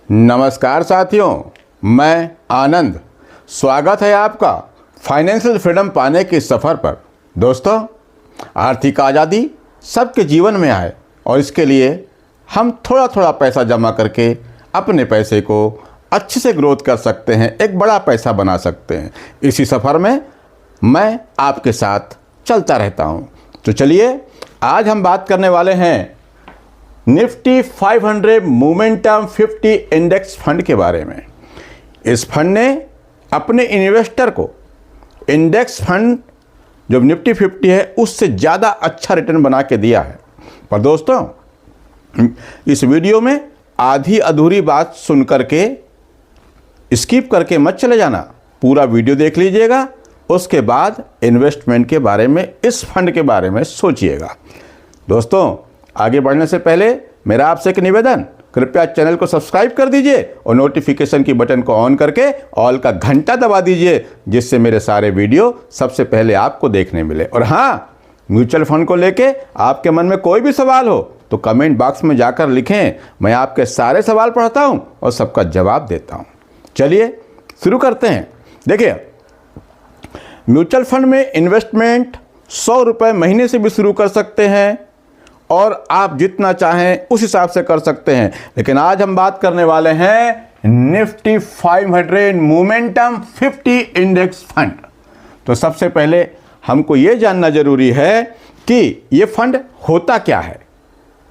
नमस्कार साथियों, मैं आनंद। स्वागत है आपका फाइनेंशियल फ्रीडम पाने के सफ़र पर। दोस्तों, आर्थिक आज़ादी सबके जीवन में आए और इसके लिए हम थोड़ा थोड़ा पैसा जमा करके अपने पैसे को अच्छे से ग्रोथ कर सकते हैं, एक बड़ा पैसा बना सकते हैं। इसी सफ़र में मैं आपके साथ चलता रहता हूं। तो चलिए, आज हम बात करने वाले हैं निफ्टी 500 मोमेंटम 50 इंडेक्स फंड के बारे में। इस फंड ने अपने इन्वेस्टर को इंडेक्स फंड जो निफ्टी 50 है उससे ज़्यादा अच्छा रिटर्न बना के दिया है। पर दोस्तों, इस वीडियो में आधी अधूरी बात सुन करके स्किप करके मत चले जाना, पूरा वीडियो देख लीजिएगा। उसके बाद इन्वेस्टमेंट के बारे में, इस फंड के बारे में सोचिएगा। दोस्तों, आगे बढ़ने से पहले मेरा आपसे एक निवेदन, कृपया चैनल को सब्सक्राइब कर दीजिए और नोटिफिकेशन की बटन को ऑन करके ऑल का घंटा दबा दीजिए, जिससे मेरे सारे वीडियो सबसे पहले आपको देखने मिले। और हाँ, म्यूचुअल फंड को लेके आपके मन में कोई भी सवाल हो तो कमेंट बॉक्स में जाकर लिखें, मैं आपके सारे सवाल पढ़ता हूँ और सबका जवाब देता हूँ। चलिए शुरू करते हैं। देखिए, म्यूचुअल फंड में इन्वेस्टमेंट 100 रुपये महीने से भी शुरू कर सकते हैं और आप जितना चाहें उस हिसाब से कर सकते हैं। लेकिन आज हम बात करने वाले हैं निफ्टी 500 मोमेंटम 50 इंडेक्स फंड। तो सबसे पहले हमको ये जानना जरूरी है कि ये फंड होता क्या है,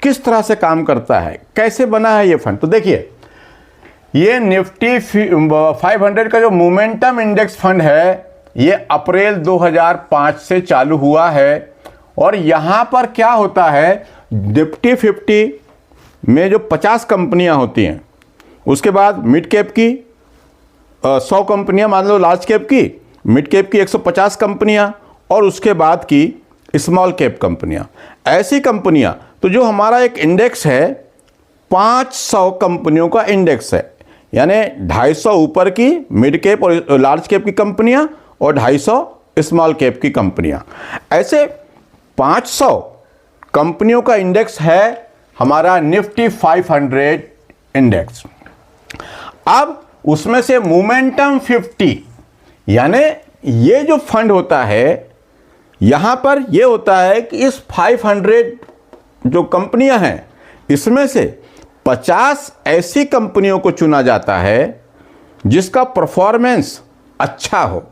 किस तरह से काम करता है, कैसे बना है ये फंड। तो देखिए, ये निफ्टी 500 का जो मोमेंटम इंडेक्स फंड है, ये अप्रैल 2005 से चालू हुआ है। और यहाँ पर क्या होता है, निफ्टी 50 में जो 50 कंपनियाँ होती हैं, उसके बाद मिड कैप की 100 कंपनियाँ, मान लो लार्ज कैप की, मिड कैप की 150 कंपनियाँ और उसके बाद की स्मॉल कैप कंपनियाँ। ऐसी कंपनियाँ, तो जो हमारा एक इंडेक्स है 500 कंपनियों का इंडेक्स है, यानी 250 ऊपर की मिड कैप और लार्ज कैप की कंपनियाँ और 250 स्मॉल कैप की कंपनियाँ। ऐसे 500 कंपनियों का इंडेक्स है हमारा निफ्टी 500 इंडेक्स। अब उसमें से मोमेंटम 50, यानी ये जो फंड होता है, यहां पर ये होता है कि इस 500 जो कंपनियां हैं, इसमें से 50 ऐसी कंपनियों को चुना जाता है जिसका परफॉर्मेंस अच्छा हो,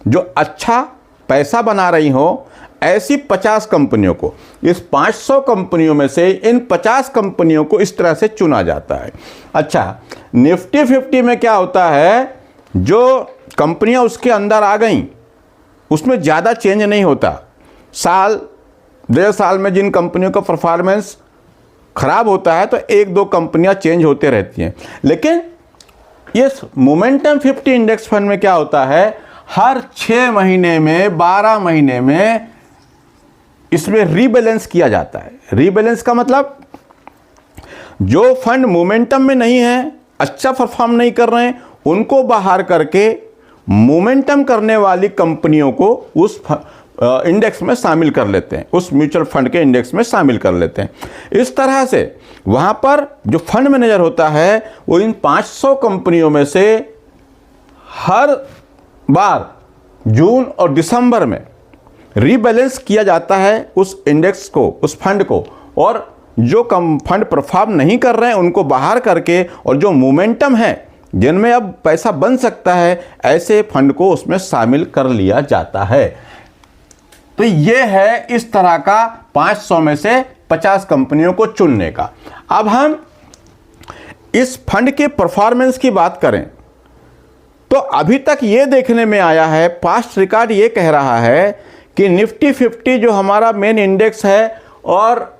जो अच्छा पैसा बना रही हो। ऐसी 50 कंपनियों को, इस 500 कंपनियों में से इन 50 कंपनियों को इस तरह से चुना जाता है। अच्छा, निफ्टी 50 में क्या होता है, जो कंपनियां उसके अंदर आ गई उसमें ज़्यादा चेंज नहीं होता। साल 1.5 साल में जिन कंपनियों का परफॉर्मेंस खराब होता है तो 1-2 कंपनियां चेंज होते रहती हैं। लेकिन ये मोमेंटम 50 इंडेक्स फंड में क्या होता है, हर 6 महीने में, 12 महीने में इसमें रीबैलेंस किया जाता है। रीबैलेंस का मतलब, जो फंड मोमेंटम में नहीं है, अच्छा परफॉर्म नहीं कर रहे हैं, उनको बाहर करके मोमेंटम करने वाली कंपनियों को उस इंडेक्स में शामिल कर लेते हैं, उस म्यूचुअल फंड के इंडेक्स में शामिल कर लेते हैं। इस तरह से वहाँ पर जो फंड मैनेजर होता है, वो इन 500 कंपनियों में से हर बार जून और दिसंबर में रीबैलेंस किया जाता है उस इंडेक्स को, उस फंड को, और जो फंड परफॉर्म नहीं कर रहे हैं उनको बाहर करके, और जो मोमेंटम है, जिनमें अब पैसा बन सकता है, ऐसे फंड को उसमें शामिल कर लिया जाता है। तो ये है इस तरह का 500 में से 50 कंपनियों को चुनने का। अब हम इस फंड के परफॉर्मेंस की बात करें तो अभी तक ये देखने में आया है, पास्ट रिकॉर्ड ये कह रहा है कि निफ्टी 50 जो हमारा मेन इंडेक्स है और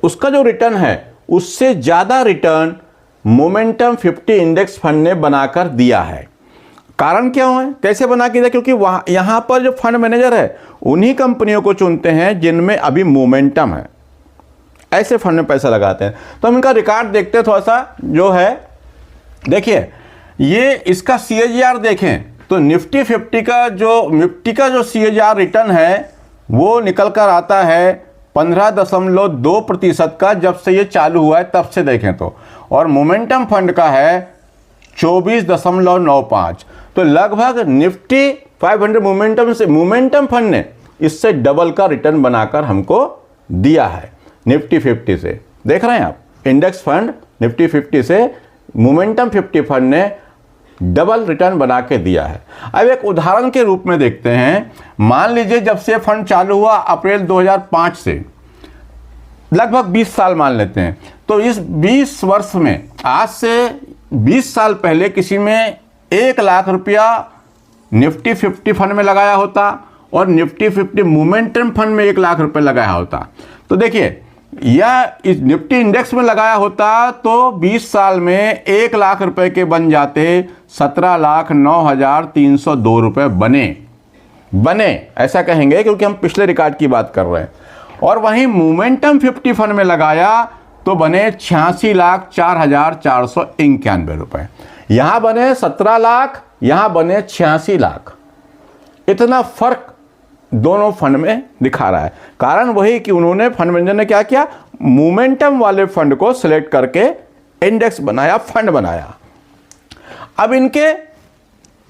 उसका जो रिटर्न है, उससे ज़्यादा रिटर्न मोमेंटम 50 इंडेक्स फंड ने बनाकर दिया है। कारण क्या है, कैसे बना के दिया? क्योंकि वहाँ यहाँ पर जो फंड मैनेजर है, उन्हीं कंपनियों को चुनते हैं जिनमें अभी मोमेंटम है, ऐसे फंड में पैसा लगाते हैं। तो हम इनका रिकॉर्ड देखते हैं थोड़ा सा, जो है देखिए, ये इसका CAGR देखें तो निफ्टी 50 का जो CAGR रिटर्न है वो निकल कर आता है 15.2% का, जब से ये चालू हुआ है तब से देखें तो। और मोमेंटम फंड का है 24.95। तो लगभग निफ्टी 500 मोमेंटम फंड ने इससे डबल का रिटर्न बनाकर हमको दिया है निफ्टी 50 से। देख रहे हैं आप, इंडेक्स फंड निफ्टी 50 से मोमेंटम 50 फंड ने डबल रिटर्न बना के दिया है। अब एक उदाहरण के रूप में देखते हैं। मान लीजिए जब से फंड चालू हुआ अप्रैल 2005 से, लगभग 20 साल मान लेते हैं, तो इस 20 वर्ष में आज से 20 साल पहले किसी में 1 लाख रुपया निफ्टी 50 फंड में लगाया होता और निफ्टी 50 मोमेंटम फंड में 1 लाख रुपए लगाया होता, तो देखिए या इस निफ्टी इंडेक्स में लगाया होता तो 20 साल में 1 लाख रुपए के बन जाते 17,09,302 रुपए बने ऐसा कहेंगे क्योंकि हम पिछले रिकॉर्ड की बात कर रहे हैं। और वहीं मोमेंटम 50 फंड में लगाया तो बने 86,04,491 रुपए। यहां बने 17 लाख, यहां बने 86 लाख। इतना फर्क दोनों फंड में दिखा रहा है। कारण वही कि उन्होंने फंड मैनेजर ने क्या किया, मोमेंटम वाले फंड को सिलेक्ट करके इंडेक्स बनाया, फंड बनाया। अब इनके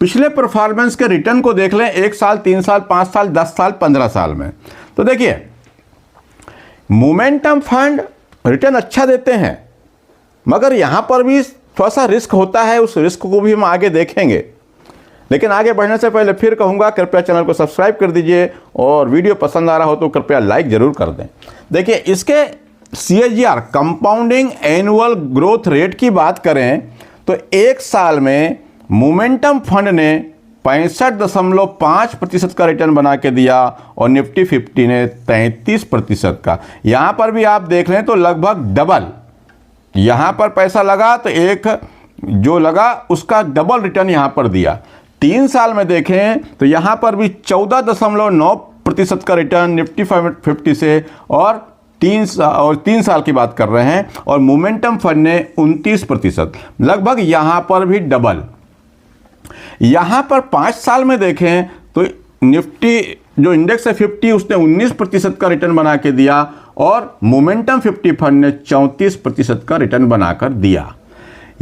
पिछले परफॉर्मेंस के रिटर्न को देख लें, 1 साल, 3 साल, 5 साल, 10 साल, 15 साल में। तो देखिए मोमेंटम फंड रिटर्न अच्छा देते हैं, मगर यहां पर भी थोड़ा सा रिस्क होता है। उस रिस्क को भी हम आगे देखेंगे। लेकिन आगे बढ़ने से पहले फिर कहूंगा, कृपया चैनल को सब्सक्राइब कर दीजिए और वीडियो पसंद आ रहा हो तो कृपया लाइक जरूर कर दें। देखिए इसके CAGR compounding annual growth rate की बात करें तो 1 साल में मोमेंटम फंड ने 65.5% का रिटर्न बना के दिया और निफ्टी 50 ने 33% का। यहां पर भी आप देख लें तो लगभग डबल, यहां पर पैसा लगा तो एक जो लगा उसका डबल रिटर्न यहां पर दिया। 3 साल में देखें तो यहां पर भी 14.9% का रिटर्न निफ्टी 50 से और 3 साल की बात कर रहे हैं। और मोमेंटम फंड ने 29%, लगभग यहां पर भी डबल। यहां पर 5 साल में देखें तो निफ्टी जो इंडेक्स है 50 उसने 19% का रिटर्न बना के दिया और मोमेंटम 50 फंड ने 34% का रिटर्न बनाकर दिया।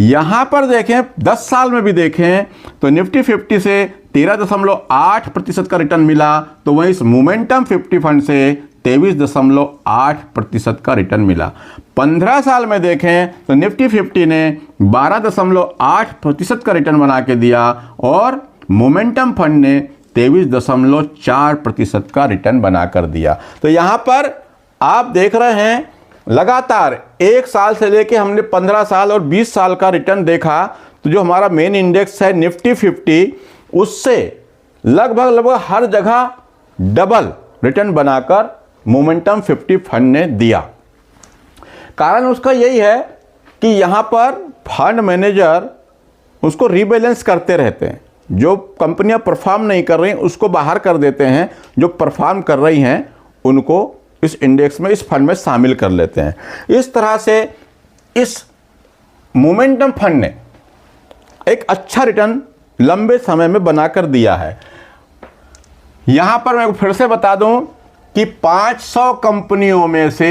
यहां पर देखें 10 साल में भी देखें तो निफ्टी 50 से 13.8% का रिटर्न मिला, तो वहीं इस मोमेंटम 50 फंड से 23.8% का रिटर्न मिला। 15 साल में देखें तो निफ्टी 50 ने 12.8% का रिटर्न बना के दिया और मोमेंटम फंड ने 23.4% का रिटर्न बनाकर दिया। तो यहां पर आप देख रहे हैं लगातार 1 साल से लेके हमने 15 साल और 20 साल का रिटर्न देखा, तो जो हमारा मेन इंडेक्स है निफ्टी 50 उससे लगभग हर जगह डबल रिटर्न बनाकर मोमेंटम 50 फंड ने दिया। कारण उसका यही है कि यहां पर फंड मैनेजर उसको रीबैलेंस करते रहते हैं। जो कंपनियां परफॉर्म नहीं कर रही उसको बाहर कर देते हैं, जो परफॉर्म कर रही हैं उनको इस इंडेक्स में, इस फंड में शामिल कर लेते हैं। इस तरह से इस मोमेंटम फंड ने एक अच्छा रिटर्न लंबे समय में बनाकर दिया है। यहां पर मैं फिर से बता दूं कि 500 कंपनियों में से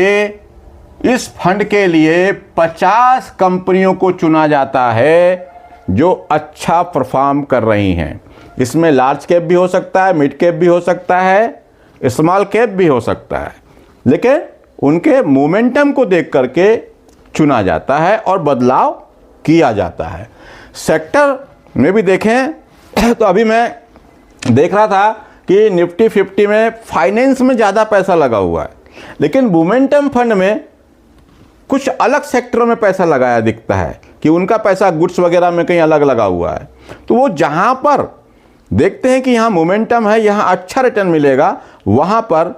इस फंड के लिए 50 कंपनियों को चुना जाता है जो अच्छा परफॉर्म कर रही हैं। इसमें लार्ज कैप भी हो सकता है, मिड कैप भी हो सकता है, स्मॉल कैप भी हो सकता है, लेकिन उनके मोमेंटम को देख करके चुना जाता है और बदलाव किया जाता है। सेक्टर में भी देखें तो अभी मैं देख रहा था कि निफ्टी 50 में फाइनेंस में ज़्यादा पैसा लगा हुआ है, लेकिन मोमेंटम फंड में कुछ अलग सेक्टरों में पैसा लगाया दिखता है कि उनका पैसा गुड्स वगैरह में कहीं अलग लगा हुआ है। तो वो जहाँ पर देखते हैं कि यहाँ मोमेंटम है, यहाँ अच्छा रिटर्न मिलेगा, वहाँ पर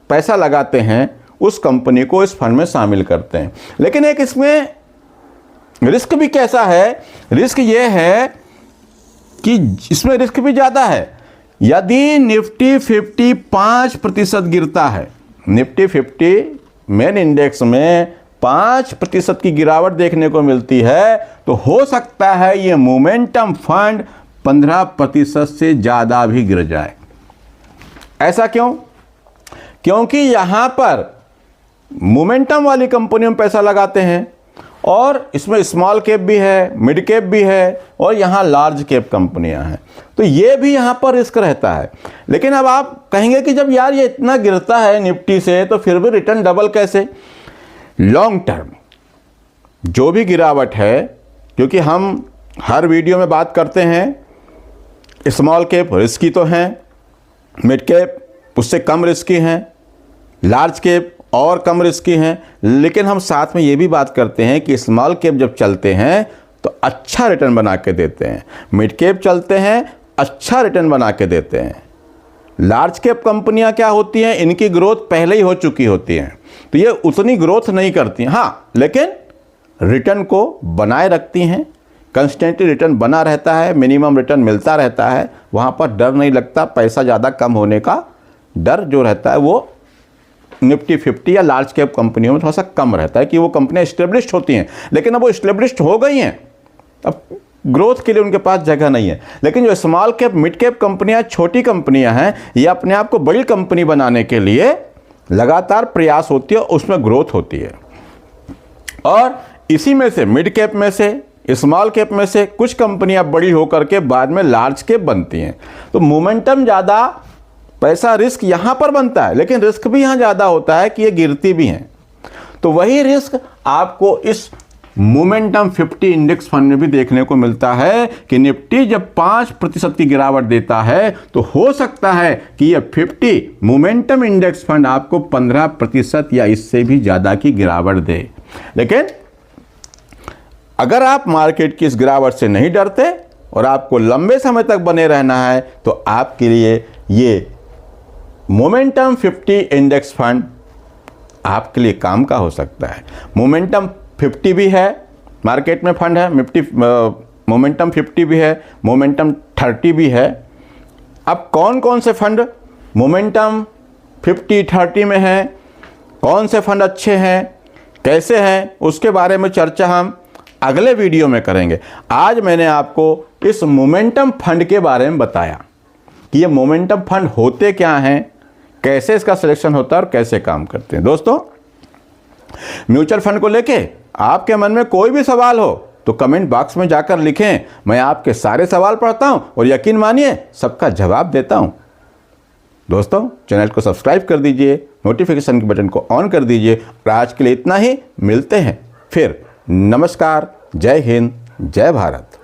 पैसा लगाते हैं, उस कंपनी को इस फंड में शामिल करते हैं। लेकिन एक इसमें रिस्क भी कैसा है, रिस्क ये है कि इसमें रिस्क भी ज़्यादा है। यदि निफ्टी 50 5% गिरता है, निफ्टी 50 मेन इंडेक्स में 5% की गिरावट देखने को मिलती है, तो हो सकता है ये मोमेंटम फंड 15% से ज़्यादा भी गिर जाए। ऐसा क्यों? क्योंकि यहाँ पर मोमेंटम वाली कंपनियों में पैसा लगाते हैं और इसमें स्मॉल कैप भी है, मिड कैप भी है और यहाँ लार्ज कैप कंपनियां हैं। तो ये भी यहाँ पर रिस्क रहता है। लेकिन अब आप कहेंगे कि जब यार ये इतना गिरता है निफ्टी से तो फिर भी रिटर्न डबल कैसे? लॉन्ग टर्म जो भी गिरावट है, क्योंकि हम हर वीडियो में बात करते हैं स्मॉल कैप रिस्की तो हैं, मिड कैप उससे कम रिस्की हैं, लार्ज कैप और कम रिस्की हैं, लेकिन हम साथ में ये भी बात करते हैं कि स्मॉल कैप जब चलते हैं तो अच्छा रिटर्न बना के देते हैं, मिड कैप चलते हैं अच्छा रिटर्न बना के देते हैं। लार्ज कैप कंपनियां क्या होती हैं, इनकी ग्रोथ पहले ही हो चुकी होती हैं तो ये उतनी ग्रोथ नहीं करती, हाँ लेकिन रिटर्न को बनाए रखती हैं, कंस्टेंटली रिटर्न बना रहता है, मिनिमम रिटर्न मिलता रहता है, वहाँ पर डर नहीं लगता, पैसा ज़्यादा कम होने का डर जो रहता है वो निफ्टी 50 या लार्ज कैप कंपनियों में थोड़ा सा कम रहता है कि वो कंपनियां इस्टेब्लिश्ड होती हैं। लेकिन अब वो इस्टेब्लिश्ड हो गई हैं, अब ग्रोथ के लिए उनके पास जगह नहीं है। लेकिन जो स्मॉल कैप मिड कैप कंपनियां, छोटी कंपनियां हैं, ये अपने आप को बड़ी कंपनी बनाने के लिए लगातार प्रयास होती है, उसमें ग्रोथ होती है। और इसी में से मिड कैप में से, स्मॉल कैप में से कुछ कंपनियां बड़ी होकर के बाद में लार्ज कैप बनती हैं। तो मोमेंटम ज़्यादा, पैसा रिस्क यहाँ पर बनता है, लेकिन रिस्क भी यहाँ ज़्यादा होता है कि ये गिरती भी हैं। तो वही रिस्क आपको इस मोमेंटम 50 इंडेक्स फंड में भी देखने को मिलता है कि निफ्टी जब 5% की गिरावट देता है तो हो सकता है कि ये 50 मोमेंटम इंडेक्स फंड आपको 15% या इससे भी ज़्यादा की गिरावट दे। लेकिन अगर आप मार्केट की इस गिरावट से नहीं डरते और आपको लंबे समय तक बने रहना है तो आपके लिए ये मोमेंटम 50 इंडेक्स फंड आपके लिए काम का हो सकता है। मोमेंटम 50 भी है, मार्केट में फंड है, मोमेंटम 50 भी है, मोमेंटम 30 भी है। अब कौन कौन से फंड मोमेंटम 50 30 में हैं, कौन से फंड अच्छे हैं, कैसे हैं, उसके बारे में चर्चा हम अगले वीडियो में करेंगे। आज मैंने आपको इस मोमेंटम फंड के बारे में बताया कि ये मोमेंटम फंड होते क्या हैं, कैसे इसका सिलेक्शन होता है और कैसे काम करते हैं। दोस्तों, म्यूचुअल फंड को लेके आपके मन में कोई भी सवाल हो तो कमेंट बॉक्स में जाकर लिखें, मैं आपके सारे सवाल पढ़ता हूं और यकीन मानिए सबका जवाब देता हूं। दोस्तों, चैनल को सब्सक्राइब कर दीजिए, नोटिफिकेशन के बटन को ऑन कर दीजिए। और आज के लिए इतना ही, मिलते हैं फिर। नमस्कार, जय हिंद, जय भारत।